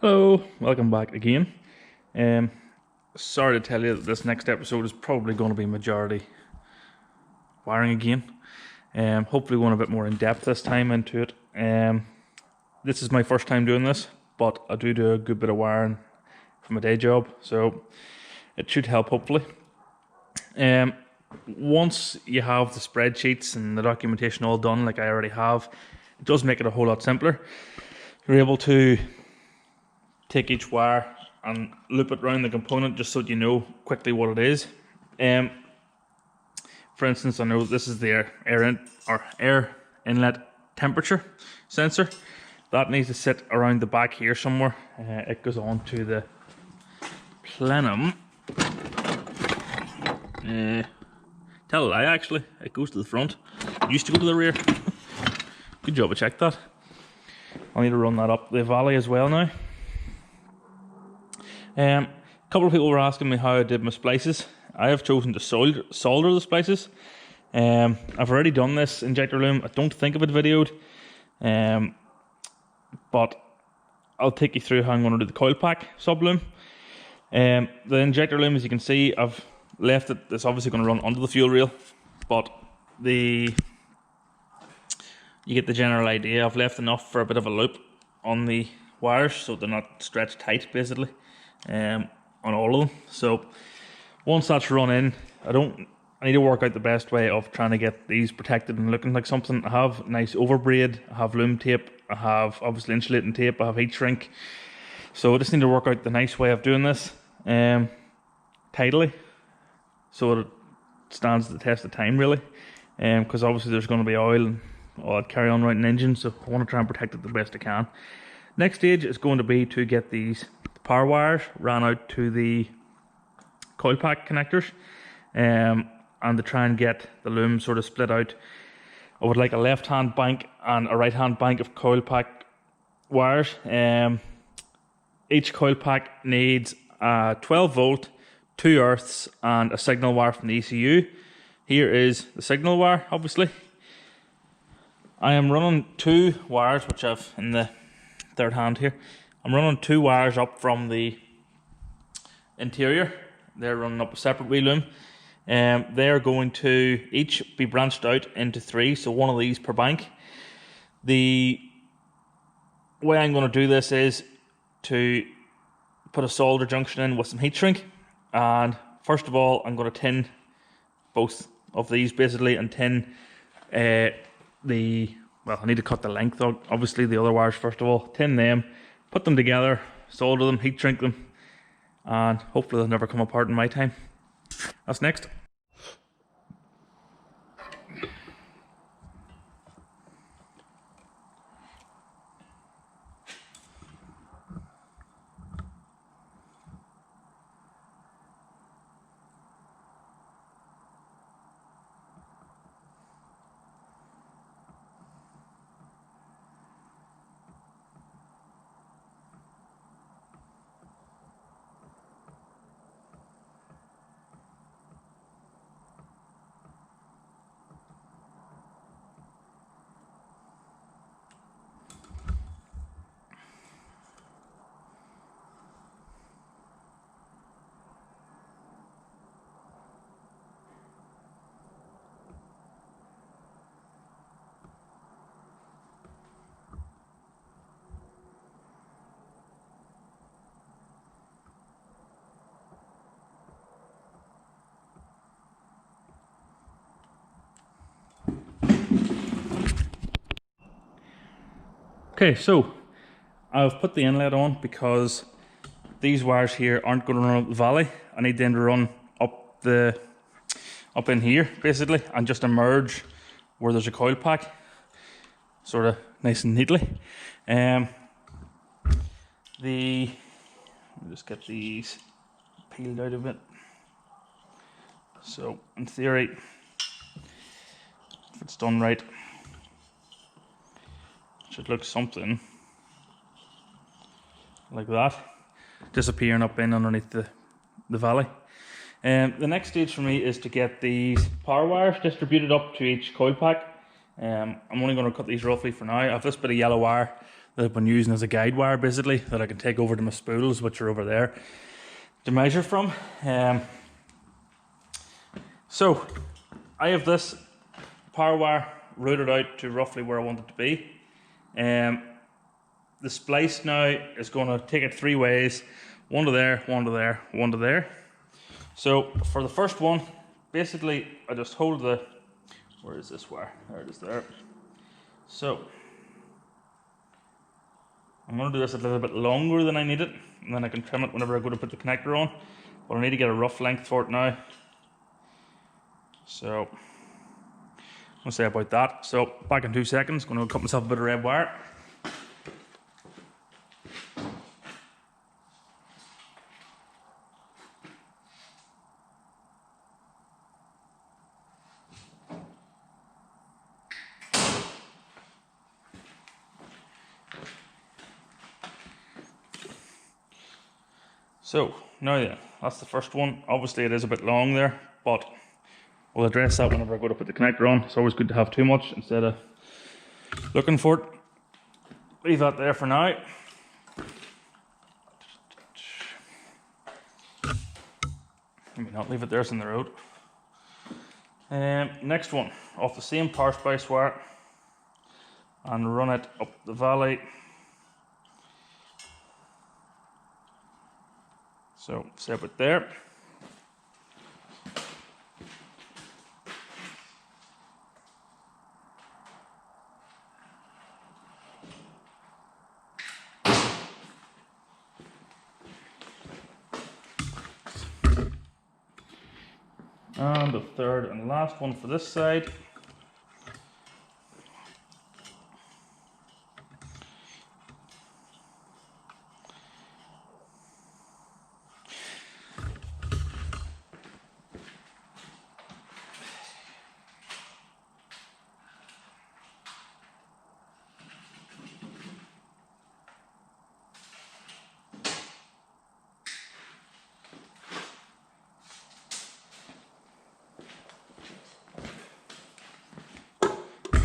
Hello, welcome back again. Um, Sorry to tell you that this next episode is probably going to be majority wiring again. Hopefully going a bit more in depth this time into it. This is my first time doing this, but I do a good bit of wiring for my day job, so it should help hopefully. Once you have the spreadsheets and the documentation all done, like I already have, it does make it a whole lot simpler. You're able to take each wire and loop it around the component just so that you know quickly what it is. For instance, I know this is the air inlet temperature sensor. That needs to sit around the back here somewhere. It goes on to the plenum. Tell a lie, actually. It goes to the front. It used to go to the rear. Good job, I checked that. I'll need to run that up the valley as well now. A couple of people were asking me how I did my splices. I have chosen to solder the splices. I've already done this injector loom. I don't think of it videoed, but I'll take you through how I'm going to do the coil pack sub loom. The injector loom, as you can see, I've left it. It's obviously going to run under the fuel rail, but you get the general idea. I've left enough for a bit of a loop on the wires so they're not stretched tight, basically. On all of them. So once that's run in, I need to work out the best way of trying to get these protected and looking like something. I have nice overbraid, I have loom tape, I have obviously insulating tape, I have heat shrink. So I just need to work out the nice way of doing this tidily, so it stands the test of time really. Because obviously there's going to be oil and all that carry on right in the engine, so I want to try and protect it the best I can. Next stage is going to be to get these power wires ran out to the coil pack connectors, and to try and get the loom sort of split out. I would like a left hand bank and a right hand bank of coil pack wires. Each coil pack needs a 12 volt, 2 earths and a signal wire from the ECU. Here is the signal wire, obviously. I am running 2 wires, which I've in the third hand here. I'm running 2 wires up from the interior. They're running up a separate wheel loom. They're going to each be branched out into 3, so one of these per bank. The way I'm going to do this is to put a solder junction in with some heat shrink, and first of all I'm going to tin both of these basically, and tin I need to cut the length of obviously the other wires first of all, tin them, put them together, solder them, heat shrink them, and hopefully they'll never come apart in my time. That's next. Okay, so I've put the inlet on because these wires here aren't going to run up the valley. I need them to run up in here basically, and just emerge where there's a coil pack, sort of nice and neatly. Let me just get these peeled out a bit. So in theory, if it's done right, should look something like that, disappearing up in underneath the valley. The next stage for me is to get these power wires distributed up to each coil pack. I'm only going to cut these roughly for now. I have this bit of yellow wire that I've been using as a guide wire, basically, that I can take over to my spools, which are over there, to measure from. So I have this power wire routed out to roughly where I want it to be. The splice now is going to take it 3 ways, one to there, one to there, one to there. So for the first one, basically I just hold the, where is this wire? There it is there. So I'm going to do this a little bit longer than I need it, and then I can trim it whenever I go to put the connector on. But I need to get a rough length for it now. So I'm going to say about that. So back in 2 seconds, going to cut myself a bit of red wire. So now yeah, that's the first one. Obviously it is a bit long there, but we'll address that whenever I go to put the connector on. It's always good to have too much instead of looking for it. Leave that there for now. Maybe not leave it there, it's in the road. Next one, off the same power splice wire, and run it up the valley. So set it there. And the third and last one for this side.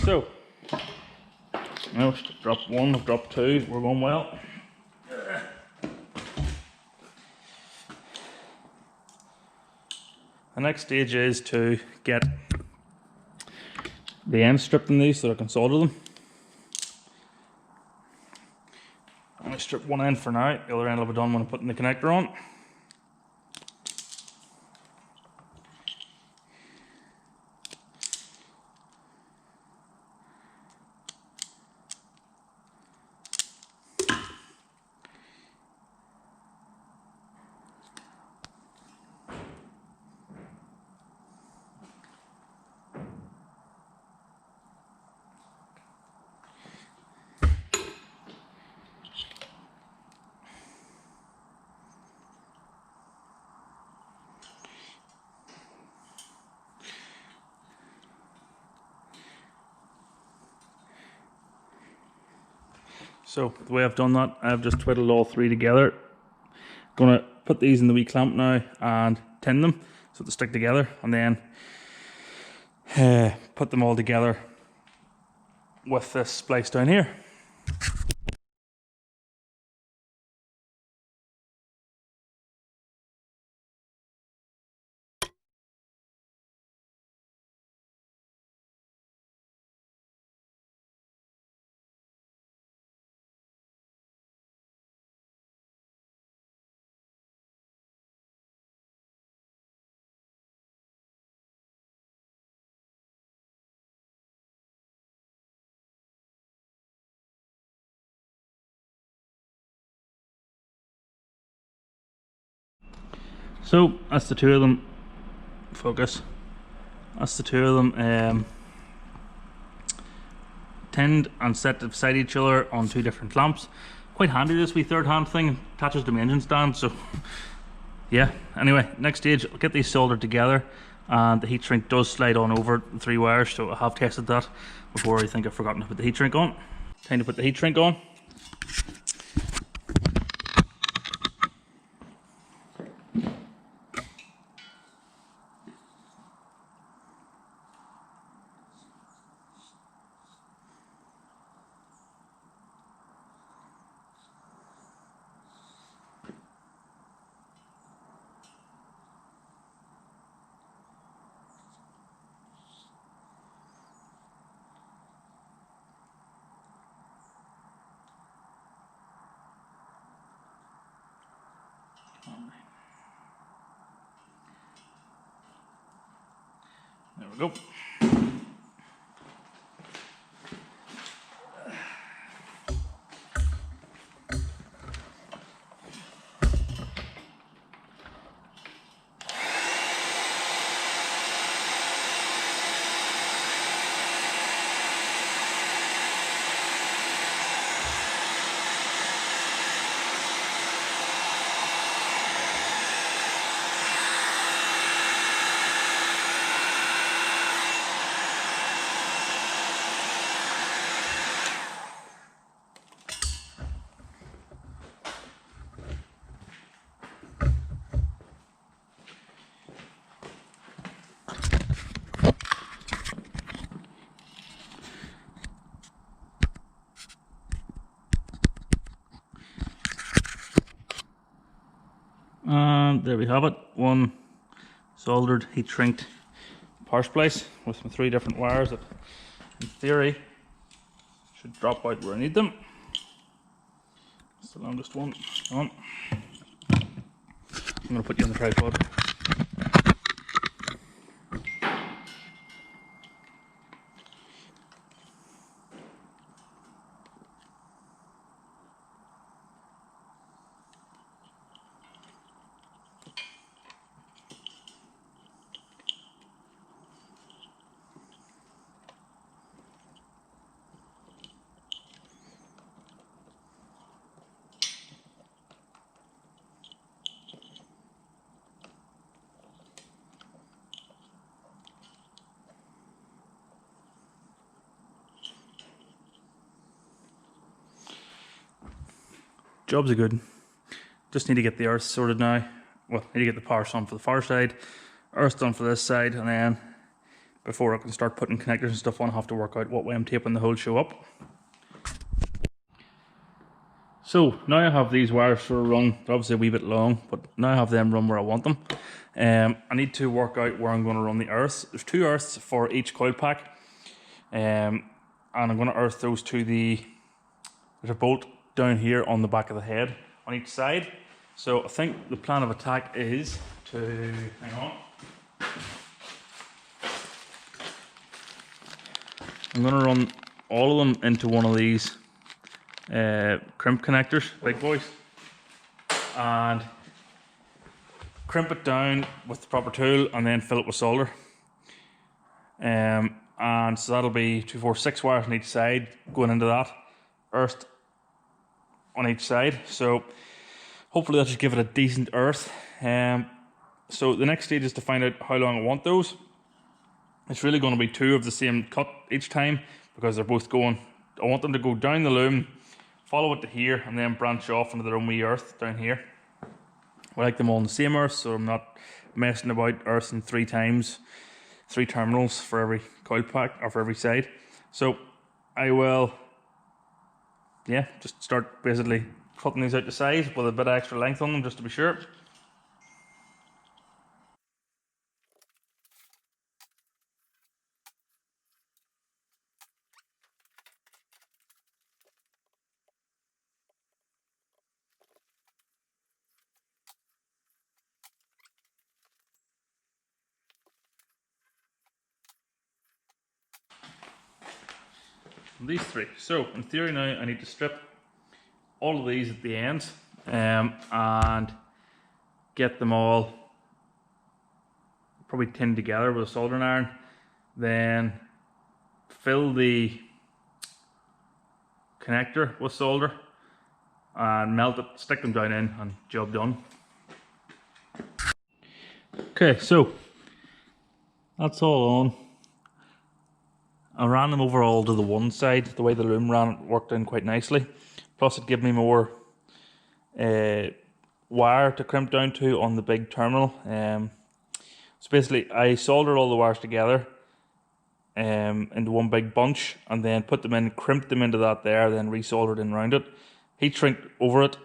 So, now I've dropped 1, I've dropped 2, we're going well. The next stage is to get the ends stripped in these so I can solder them. I'm going to strip one end for now, the other end will be done when I'm putting the connector on. So the way I've done that, I've just twiddled all 3 together. Gonna put these in the wee clamp now and tin them so they stick together, and then put them all together with this splice down here. So that's the 2 of them. Focus. That's the 2 of them. Tinned and set beside each other on 2 different clamps. Quite handy, this wee third hand thing. Attaches to my engine stand, so yeah. Anyway, next stage, I'll get these soldered together, and the heat shrink does slide on over the 3 wires, so I have tested that before. I think I've forgotten to put the heat shrink on. Time to put the heat shrink on. There we go. And there we have it, one soldered heat shrinked power splice with my 3 different wires that in theory should drop out where I need them. It's the longest one. Come on. I'm going to put you on the tripod. Jobs are good. Just need to get the earth sorted now. Well, need to get the power on for the far side, earth done for this side, and then before I can start putting connectors and stuff on, I have to work out what way I'm taping the whole show up. So now I have these wires for a run. They're obviously a wee bit long, but now I have them run where I want them. I need to work out where I'm going to run the earths. There's 2 earths for each coil pack, and I'm going to earth those to there's a bolt down here on the back of the head on each side. So I think the plan of attack is to, hang on, I'm going to run all of them into one of these crimp connectors, big boys, and crimp it down with the proper tool and then fill it with solder. And so that'll be 2, 4, 6 wires on each side going into that, earthed on each side. So hopefully that should give it a decent earth. So the next stage is to find out how long I want those. It's really going to be 2 of the same cut each time because they're both going, I want them to go down the loom, follow it to here, and then branch off into their own wee earth down here. I like them all in the same earth, so I'm not messing about earthing 3 times, 3 terminals for every coil pack or for every side. So I will, yeah, just start basically cutting these out to size with a bit of extra length on them just to be sure. These 3. So in theory now I need to strip all of these at the ends and get them all probably tinned together with a soldering iron, then fill the connector with solder and melt it, stick them down in, and job done. Okay, so that's all on. I ran them over all to the one side. The way the loom ran, it worked in quite nicely. Plus it gave me more wire to crimp down to on the big terminal. So basically I soldered all the wires together into one big bunch and then put them in, crimped them into that there, then resoldered in around it. Heat shrink over it,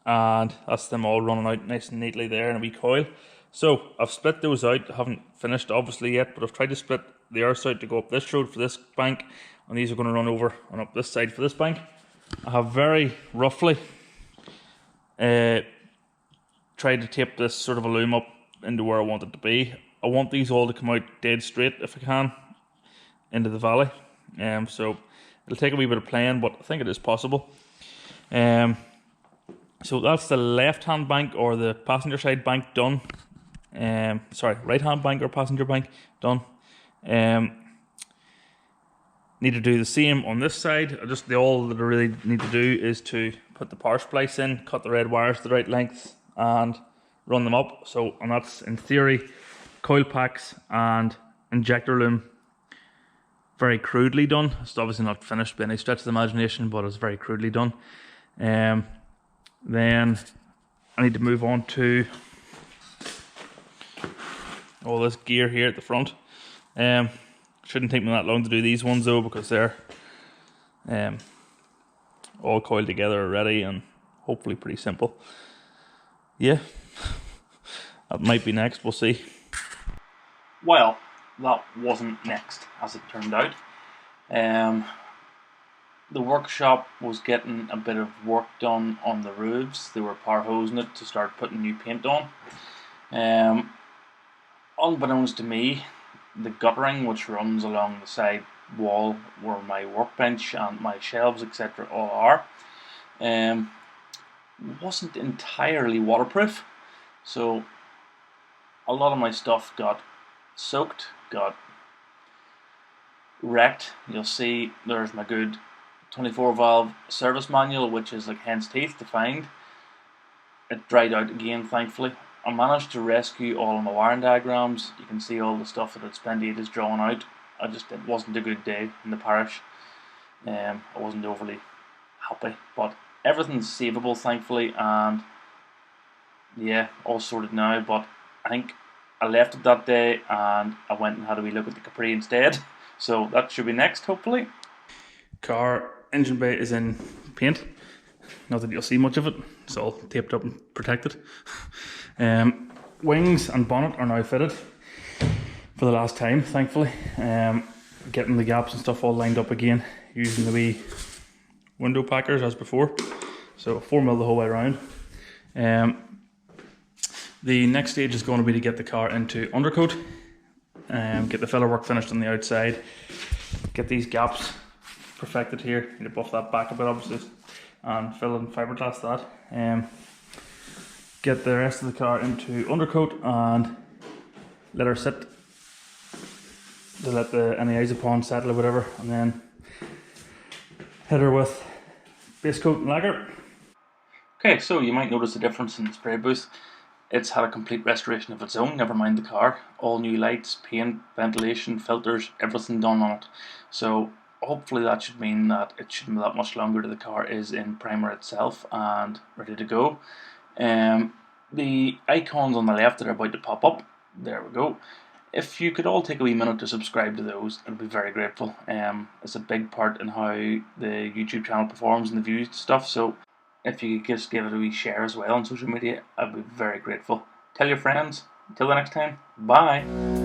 and that's them all running out nice and neatly there in a wee coil. So I've split those out. I haven't finished obviously yet, but I've tried to split the earth out to go up this road for this bank, and these are going to run over and up this side for this bank. I have very roughly tried to tape this sort of a loom up into where I want it to be. I want these all to come out dead straight if I can into the valley. So it'll take a wee bit of playing, but I think it is possible. So that's the left-hand bank or the passenger side bank done. Sorry, right-hand bank or passenger bank done. Need to do the same on this side. All that I really need to do is to put the power splice in, cut the red wires to the right length, and run them up. And that's in theory coil packs and injector loom. Very crudely done. It's obviously not finished by any stretch of the imagination, but it's very crudely done. Then I need to move on to all this gear here at the front. Shouldn't take me that long to do these ones though, because they're all coiled together already and hopefully pretty simple. Yeah, that might be next, we'll see. Well, that wasn't next, as it turned out. The workshop was getting a bit of work done on the roofs. They were power hosing it to start putting new paint on. Unbeknownst to me, the guttering which runs along the side wall where my workbench and my shelves etc. all are, wasn't entirely waterproof. So a lot of my stuff got soaked, got wrecked. You'll see there's my good 24 valve service manual, which is like hen's teeth to find. It dried out again, thankfully. I managed to rescue all of my wiring diagrams. You can see all the stuff that I'd spent ages drawing out. It wasn't a good day in the parish. I wasn't overly happy, but everything's savable, thankfully, and yeah, all sorted now. But I think I left it that day and I went and had a wee look at the Capri instead. So that should be next, hopefully. Car engine bay is in paint. Not that you'll see much of it. It's all taped up and protected. Wings and bonnet are now fitted for the last time, thankfully. Getting the gaps and stuff all lined up again using the wee window packers as before. So 4mm the whole way around. The next stage is going to be to get the car into undercoat, get the filler work finished on the outside, get these gaps perfected here. Need to buff that back a bit obviously and fill in fiberglass that. Get the rest of the car into undercoat and let her sit to let any isopon settle or whatever, and then hit her with base coat and lacquer. Okay, so you might notice a difference in the spray booth. It's had a complete restoration of its own, never mind the car. All new lights, paint, ventilation, filters, everything done on it. So hopefully that should mean that it shouldn't be that much longer till the car is in primer itself and ready to go. The icons on the left that are about to pop up, there we go. If you could all take a wee minute to subscribe to those, I'd be very grateful. It's a big part in how the YouTube channel performs and the views and stuff, so if you could just give it a wee share as well on social media, I'd be very grateful. Tell your friends. Until the next time, bye.